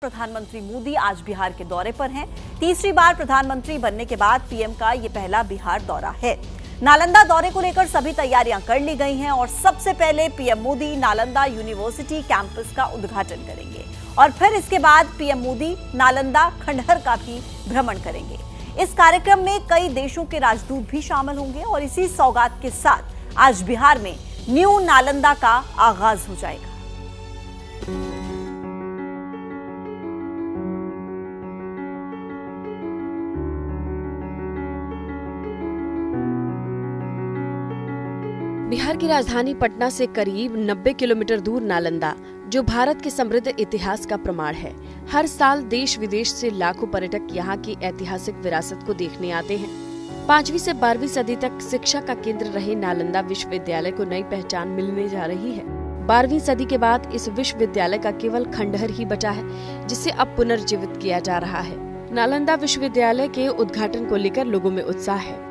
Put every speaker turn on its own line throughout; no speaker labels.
प्रधानमंत्री मोदी आज बिहार के दौरे पर हैं। तीसरी बार प्रधानमंत्री बनने के बाद पीएम का ये पहला बिहार दौरा है। नालंदा दौरे को लेकर सभी तैयारियां कर ली गई हैं और सबसे पहले PM Modi Nalanda university campus का उद्घाटन करेंगे और फिर इसके बाद पीएम मोदी नालंदा खंडहर का भी भ्रमण करेंगे। इस कार्यक्रम में कई देशों के राजदूत भी शामिल होंगे और इसी सौगात के साथ आज बिहार में न्यू नालंदा का आगाज हो जाएगा।
बिहार की राजधानी पटना से करीब 90 किलोमीटर दूर नालंदा, जो भारत के समृद्ध इतिहास का प्रमाण है। हर साल देश विदेश से लाखों पर्यटक यहाँ की ऐतिहासिक विरासत को देखने आते हैं। 5वीं से 12वीं सदी तक शिक्षा का केंद्र रहे नालंदा विश्वविद्यालय को नई पहचान मिलने जा रही है। 12वीं सदी के बाद इस विश्वविद्यालय का केवल खंडहर ही बचा है, जिसे अब पुनर्जीवित किया जा रहा है। नालंदा विश्वविद्यालय के उद्घाटन को लेकर लोगों में उत्साह है।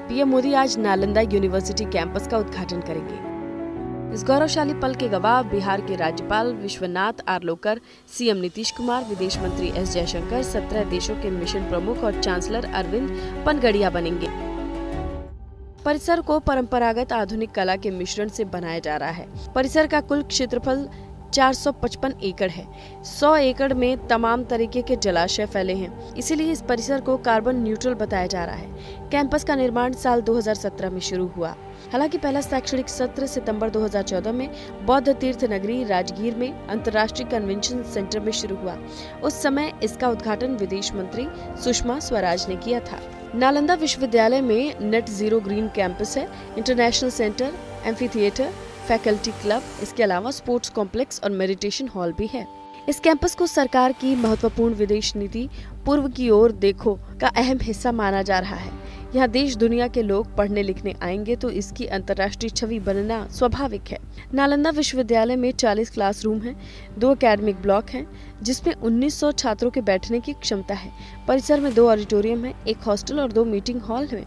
पीएम मोदी आज नालंदा यूनिवर्सिटी कैंपस का उद्घाटन करेंगे। इस गौरवशाली पल के गवाह बिहार के राज्यपाल विश्वनाथ आर्लोकर, सीएम नीतीश कुमार, विदेश मंत्री एस जयशंकर, 17 देशों के मिशन प्रमुख और चांसलर अरविंद पनगड़िया बनेंगे। परिसर को परंपरागत आधुनिक कला के मिश्रण से बनाया जा रहा है। परिसर का कुल क्षेत्रफल 455 एकड़ है। 100 एकड़ में तमाम तरीके के जलाशय फैले हैं, इसीलिए इस परिसर को कार्बन न्यूट्रल बताया जा रहा है। कैंपस का निर्माण साल 2017 में शुरू हुआ। हालांकि पहला शैक्षणिक सत्र सितंबर 2014 में बौद्ध तीर्थ नगरी राजगीर में अंतर्राष्ट्रीय कन्वेंशन सेंटर में शुरू हुआ। उस समय इसका उद्घाटन विदेश मंत्री सुषमा स्वराज ने किया था। नालंदा विश्वविद्यालय में नेट जीरो ग्रीन कैंपस है, international centre, amphi theatre, faculty club, इसके अलावा स्पोर्ट्स कॉम्प्लेक्स और मेडिटेशन हॉल भी है। इस कैंपस को सरकार की महत्वपूर्ण विदेश नीति पूर्व की ओर देखो का अहम हिस्सा माना जा रहा है। यहाँ देश दुनिया के लोग पढ़ने लिखने आएंगे तो इसकी अंतर्राष्ट्रीय छवि बनना स्वाभाविक है। नालंदा विश्वविद्यालय में 40 क्लासरूम हैं, 2 एकेडमिक ब्लॉक हैं, जिसमें 1900 छात्रों के बैठने की क्षमता है। परिसर में 2 ऑडिटोरियम है, 1 हॉस्टल और 2 मीटिंग हॉल है।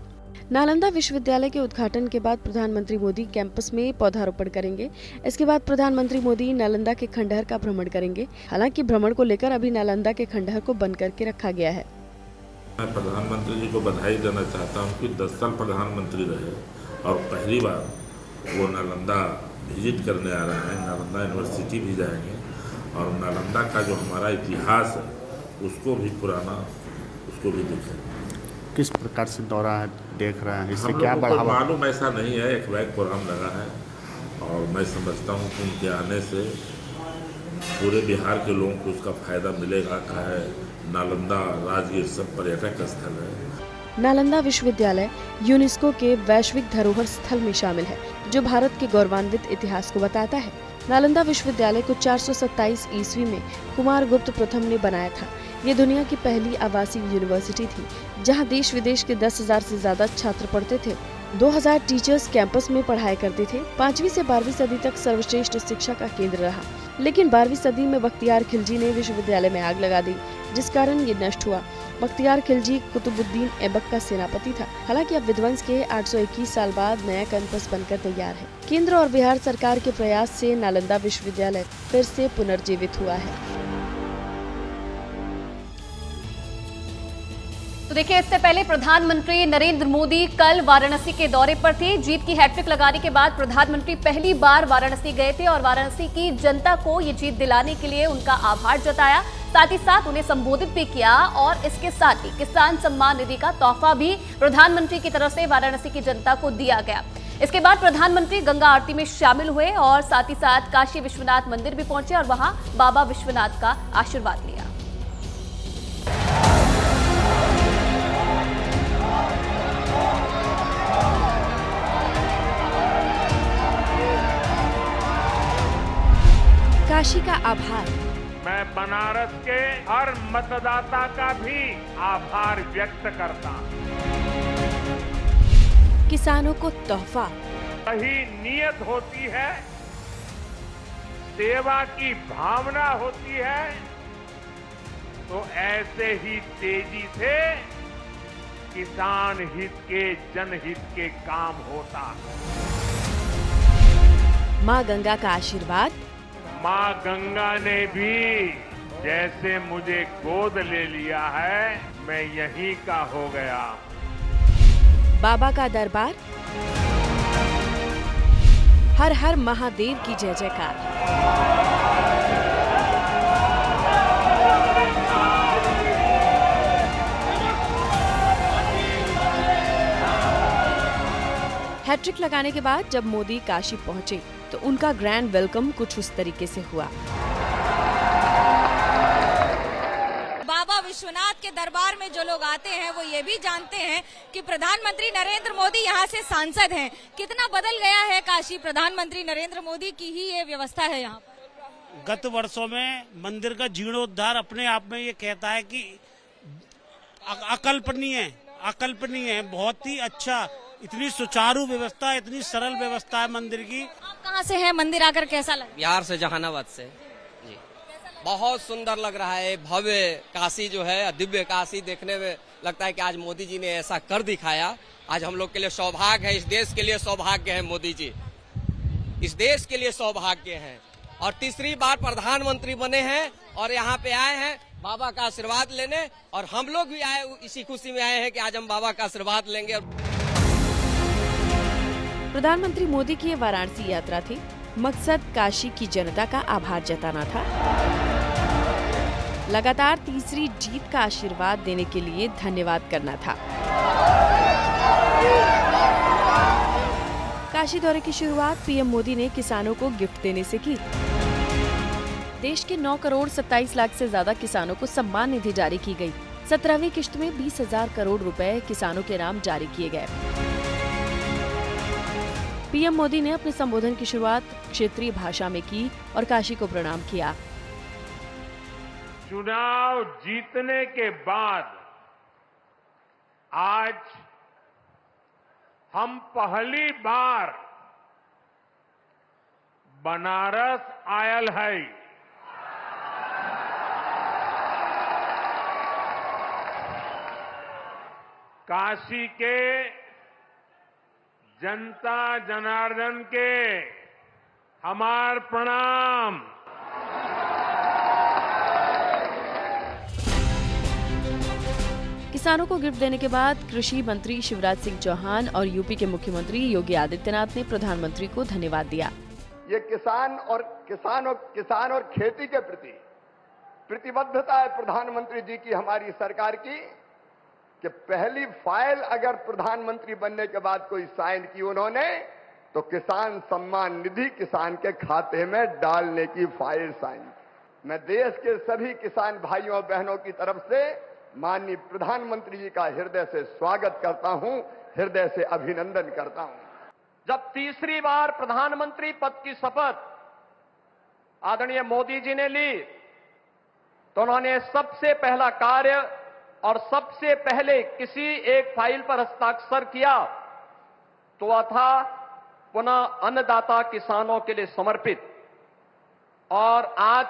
नालंदा विश्वविद्यालय के उद्घाटन के बाद प्रधानमंत्री मोदी कैंपस में पौधारोपण करेंगे। इसके बाद प्रधानमंत्री मोदी नालंदा के खंडहर का भ्रमण करेंगे। हालांकि भ्रमण को लेकर अभी नालंदा के खंडहर को बंद करके रखा गया है।
मैं प्रधानमंत्री जी को बधाई देना चाहता हूं कि 10 साल प्रधानमंत्री रहे और पहली बार वो नालंदा विजिट करने आ रहे हैं। नालंदा यूनिवर्सिटी भी जाएंगे और नालंदा का जो हमारा इतिहास है उसको भी देखेंगे।
किस प्रकार से दौरा है देख रहे हैं, इससे
हम
क्या
लोगों को
बढ़ावा?
मालूम ऐसा नहीं है, एक बैग प्रोग्राम लगा है और मैं समझता हूँ कि उनके आने से पूरे बिहार के लोगों को उसका फायदा मिलेगा। है नालंदा राजगीर सब पर्यटक स्थल है।
नालंदा विश्वविद्यालय यूनेस्को के वैश्विक धरोहर स्थल में शामिल है, जो भारत के गौरवान्वित इतिहास को बताता है। नालंदा विश्वविद्यालय को 427 ईस्वी में कुमारगुप्त प्रथम ने बनाया था। ये दुनिया की पहली आवासीय यूनिवर्सिटी थी, जहां देश विदेश के 10,000 से ज्यादा छात्र पढ़ते थे। 2000 टीचर्स कैंपस में पढ़ाई करते थे। 5वीं से 12वीं सदी तक सर्वश्रेष्ठ शिक्षा का केंद्र रहा, लेकिन 12वीं सदी में बख्तियार खिलजी ने विश्वविद्यालय में आग लगा दी, जिस कारण ये नष्ट हुआ। बख्तियार खिलजी कुतुबुद्दीन ऐबक का सेनापति था। हालांकि अब विध्वंस के 821 साल बाद नया कैंपस बनकर तैयार है। केंद्र और बिहार सरकार के प्रयास से नालंदा विश्वविद्यालय फिर से पुनर्जीवित हुआ है।
तो देखिए, इससे पहले प्रधानमंत्री नरेंद्र मोदी कल वाराणसी के दौरे पर थे। जीत की हैट्रिक लगाने के बाद प्रधानमंत्री पहली बार वाराणसी गए थे और वाराणसी की जनता को ये जीत दिलाने के लिए उनका आभार जताया, साथ ही साथ उन्हें संबोधित भी किया और इसके साथ ही किसान सम्मान निधि का तोहफा भी प्रधानमंत्री की तरफ से वाराणसी की जनता को दिया गया। इसके बाद प्रधानमंत्री गंगा आरती में शामिल हुए और साथ ही साथ काशी विश्वनाथ मंदिर भी पहुंचे और वहां बाबा विश्वनाथ का आशीर्वाद लिया।
काशी का आभार।
मैं बनारस के हर मतदाता का भी आभार व्यक्त करता हूं।
किसानों को तोहफा।
सही नीयत होती है, सेवा की भावना होती है, तो ऐसे ही तेजी से किसान हित के जनहित के काम होता है।
माँ गंगा का आशीर्वाद।
माँ गंगा ने भी जैसे मुझे गोद ले लिया है, मैं यहीं का हो गया।
बाबा का दरबार, हर हर महादेव की जय जयकार। हैट्रिक लगाने के बाद जब मोदी काशी पहुंचे तो उनका ग्रैंड वेलकम कुछ उस तरीके से हुआ।
बाबा विश्वनाथ के दरबार में जो लोग आते हैं वो ये भी जानते हैं कि प्रधानमंत्री नरेंद्र मोदी यहाँ से सांसद हैं। कितना बदल गया है काशी, प्रधानमंत्री नरेंद्र मोदी की ही ये व्यवस्था है यहाँ पर।
गत वर्षों में मंदिर का जीर्णोद्धार अपने आप में ये कहता है कि अकल्पनीय है। बहुत ही अच्छा, इतनी सुचारू व्यवस्था, इतनी सरल व्यवस्था है मंदिर की।
आप कहाँ से हैं? मंदिर आकर कैसा लगा?
बिहार से, जहानाबाद से जी। बहुत सुंदर लग रहा है। भव्य काशी जो है, दिव्य काशी देखने में लगता है कि आज मोदी जी ने ऐसा कर दिखाया। आज हम लोग के लिए सौभाग्य है, इस देश के लिए सौभाग्य है। मोदी जी इस देश के लिए सौभाग्य है और तीसरी बार प्रधानमंत्री बने हैं और यहाँ पे आए हैं बाबा का आशीर्वाद लेने। और हम लोग भी आए, इसी खुशी में आए हैं कि आज हम बाबा का आशीर्वाद लेंगे।
प्रधानमंत्री मोदी की ये वाराणसी यात्रा थी। मकसद काशी की जनता का आभार जताना था, लगातार तीसरी जीत का आशीर्वाद देने के लिए धन्यवाद करना था। काशी दौरे की शुरुआत पीएम मोदी ने किसानों को गिफ्ट देने से की। देश के 9 करोड़ 27 लाख से ज्यादा किसानों को सम्मान निधि जारी की गई। 17वीं किश्त में 20,000 करोड़ रुपए किसानों के नाम जारी किए गए। पीएम मोदी ने अपने संबोधन की शुरुआत क्षेत्रीय भाषा में की और काशी को प्रणाम किया।
चुनाव जीतने के बाद आज हम पहली बार बनारस आयल है। काशी के जनता जनार्दन के हमार प्रणाम।
किसानों को गिफ्ट देने के बाद कृषि मंत्री शिवराज सिंह चौहान और यूपी के मुख्यमंत्री योगी आदित्यनाथ ने प्रधानमंत्री को धन्यवाद दिया।
ये किसान और खेती के प्रति प्रतिबद्धता है प्रधानमंत्री जी की, हमारी सरकार की, कि पहली फाइल अगर प्रधानमंत्री बनने के बाद कोई साइन की उन्होंने तो किसान सम्मान निधि किसान के खाते में डालने की फाइल साइन। मैं देश के सभी किसान भाइयों बहनों की तरफ से माननीय प्रधानमंत्री जी का हृदय से स्वागत करता हूं, हृदय से अभिनंदन करता हूं।
जब तीसरी बार प्रधानमंत्री पद की शपथ आदरणीय मोदी जी ने ली तो उन्होंने सबसे पहला कार्य और सबसे पहले किसी एक फाइल पर हस्ताक्षर किया तो वह था पुनः अन्नदाता किसानों के लिए समर्पित। और आज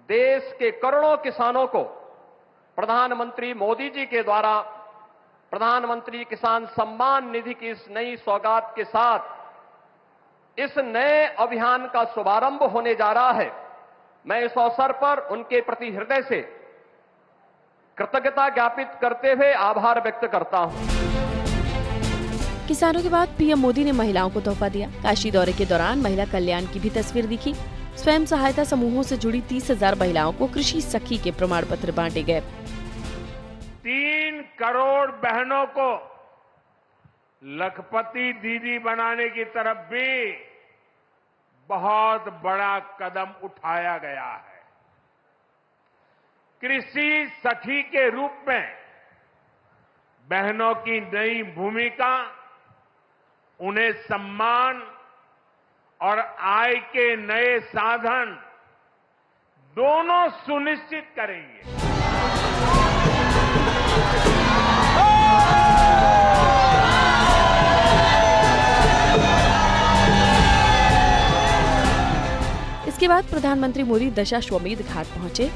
देश के करोड़ों किसानों को प्रधानमंत्री मोदी जी के द्वारा प्रधानमंत्री किसान सम्मान निधि की इस नई सौगात के साथ इस नए अभियान का शुभारंभ होने जा रहा है। मैं इस अवसर पर उनके प्रति हृदय से कृतज्ञता ज्ञापित करते हुए आभार व्यक्त करता हूं।
किसानों के बाद पीएम मोदी ने महिलाओं को तोहफा दिया। काशी दौरे के दौरान महिला कल्याण की भी तस्वीर दिखी। स्वयं सहायता समूहों से जुड़ी 30,000 महिलाओं को कृषि सखी के प्रमाण पत्र बांटे गए।
3 करोड़ बहनों को लखपति दीदी बनाने की तरफ भी बहुत बड़ा कदम उठाया गया है। कृषि सखी के रूप में बहनों की नई भूमिका उन्हें सम्मान और आय के नए साधन दोनों सुनिश्चित करेंगे।
इसके बाद प्रधानमंत्री मोदी दशाश्वमेध घाट पहुंचे।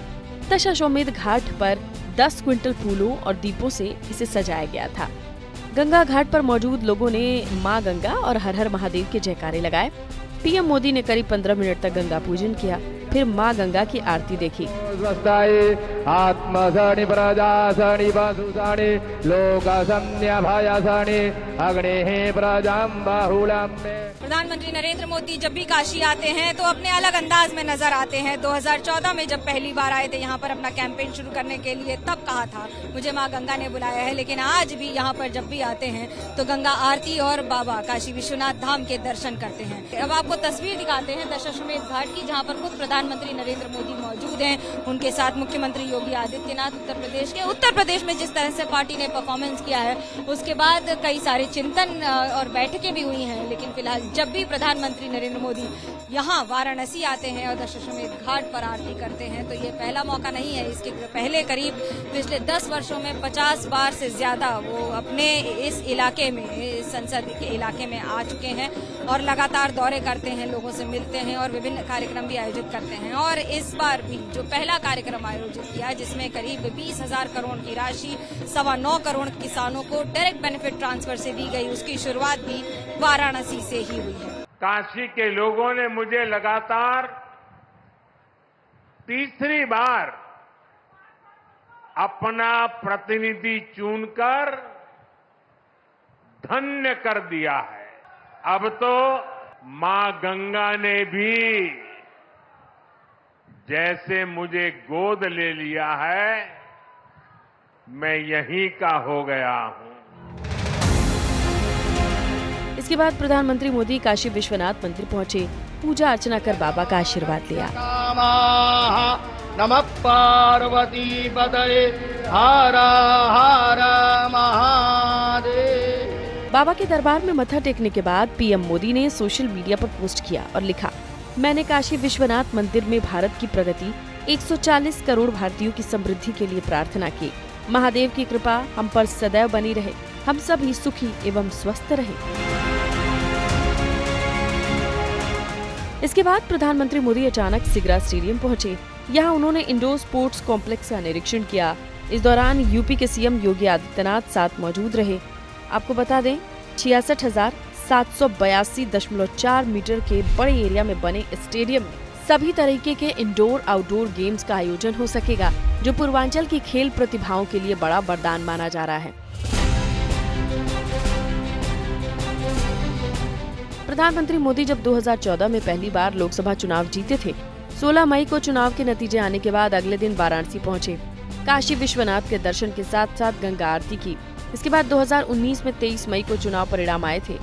दशाश्वमेध घाट पर 10 क्विंटल फूलों और दीपों से इसे सजाया गया था। गंगा घाट पर मौजूद लोगों ने मां गंगा और हर हर महादेव के जयकारे लगाए। पीएम मोदी ने करीब 15 मिनट तक गंगा पूजन किया, फिर मां गंगा की आरती देखी।
स्वस्ताय आत्मसनि प्रजासनि वसुसनि लोकसंन्यभयसनि अग्नेः प्रजां बाहुलं मे।
प्रधानमंत्री नरेंद्र मोदी जब भी काशी आते हैं तो अपने अलग अंदाज में नजर आते हैं। 2014 में जब पहली बार आए थे यहाँ पर अपना कैंपेन शुरू करने के लिए, तब कहा था मुझे माँ गंगा ने बुलाया है, लेकिन आज भी यहाँ पर जब भी आते हैं तो गंगा आरती और बाबा काशी विश्वनाथ धाम के दर्शन करते हैं। अब आपको तस्वीर दिखाते हैं दशाश्वमेध घाट की, जहाँ पर खुद प्रधानमंत्री नरेंद्र मोदी मौजूद हैं। उनके साथ मुख्यमंत्री योगी आदित्यनाथ उत्तर प्रदेश के। उत्तर प्रदेश में जिस तरह से पार्टी ने परफॉर्मेंस किया है, उसके बाद कई सारे चिंतन और बैठकें भी हुई हैं, लेकिन फिलहाल जब भी प्रधानमंत्री नरेंद्र मोदी यहाँ वाराणसी आते हैं और दशाश्वमेध घाट पर आरती करते हैं, तो ये पहला मौका नहीं है। इसके पहले करीब पिछले 10 वर्षों में 50 बार से ज्यादा वो अपने इस इलाके में, इस संसद के इलाके में आ चुके हैं और लगातार दौरे करते हैं, लोगों से मिलते हैं और विभिन्न कार्यक्रम भी आयोजित करते हैं। और इस बार भी जो पहला कार्यक्रम आयोजित किया, जिसमें करीब 20,000 करोड़ की राशि 9.25 करोड़ किसानों को डायरेक्ट बेनिफिट ट्रांसफर से दी गई, उसकी शुरुआत भी वाराणसी से ही हुई है।
काशी के लोगों ने मुझे लगातार तीसरी बार अपना प्रतिनिधि चुनकर धन्य कर दिया है। अब तो मां गंगा ने भी जैसे मुझे गोद ले लिया है, मैं यहीं का हो गया हूं।
इसके बाद प्रधानमंत्री मोदी काशी विश्वनाथ मंदिर पहुंचे, पूजा अर्चना कर बाबा का आशीर्वाद लिया।
नमः पार्वती पतये हर हर महादेव।
बाबा के दरबार में मत्था टेकने के बाद पीएम मोदी ने सोशल मीडिया पर पोस्ट किया और लिखा, मैंने काशी विश्वनाथ मंदिर में भारत की प्रगति, 140 करोड़ भारतीयों की समृद्धि के लिए प्रार्थना की। महादेव की कृपा हम पर सदैव बनी रहे, हम सभी सुखी एवं स्वस्थ रहे। इसके बाद प्रधानमंत्री मोदी अचानक सिगरा स्टेडियम पहुंचे। यहाँ उन्होंने इंडोर स्पोर्ट्स कॉम्प्लेक्स का निरीक्षण किया। इस दौरान यूपी के सीएम योगी आदित्यनाथ साथ मौजूद रहे। आपको बता दें, 66,782.4 मीटर के बड़े एरिया में बने स्टेडियम में सभी तरीके के इंडोर आउटडोर गेम्स का आयोजन हो सकेगा, जो पूर्वांचल की खेल प्रतिभाओं के लिए बड़ा वरदान माना जा रहा है। प्रधानमंत्री मोदी जब 2014 में पहली बार लोकसभा चुनाव जीते थे, 16 मई को चुनाव के नतीजे आने के बाद अगले दिन वाराणसी पहुंचे। काशी विश्वनाथ के दर्शन के साथ साथ गंगा आरती की। इसके बाद 2019 में 23 मई को चुनाव परिणाम आए थे।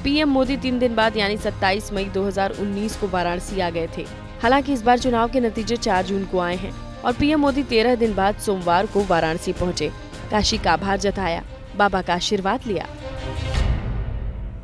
पीएम मोदी 3 दिन बाद यानी 27 मई 2019 को वाराणसी आ गए थे। हालांकि इस बार चुनाव के नतीजे 4 जून को आए हैं और पीएम मोदी 13 दिन बाद सोमवार को वाराणसी पहुंचे, काशी का आभार जताया, बाबा का आशीर्वाद लिया।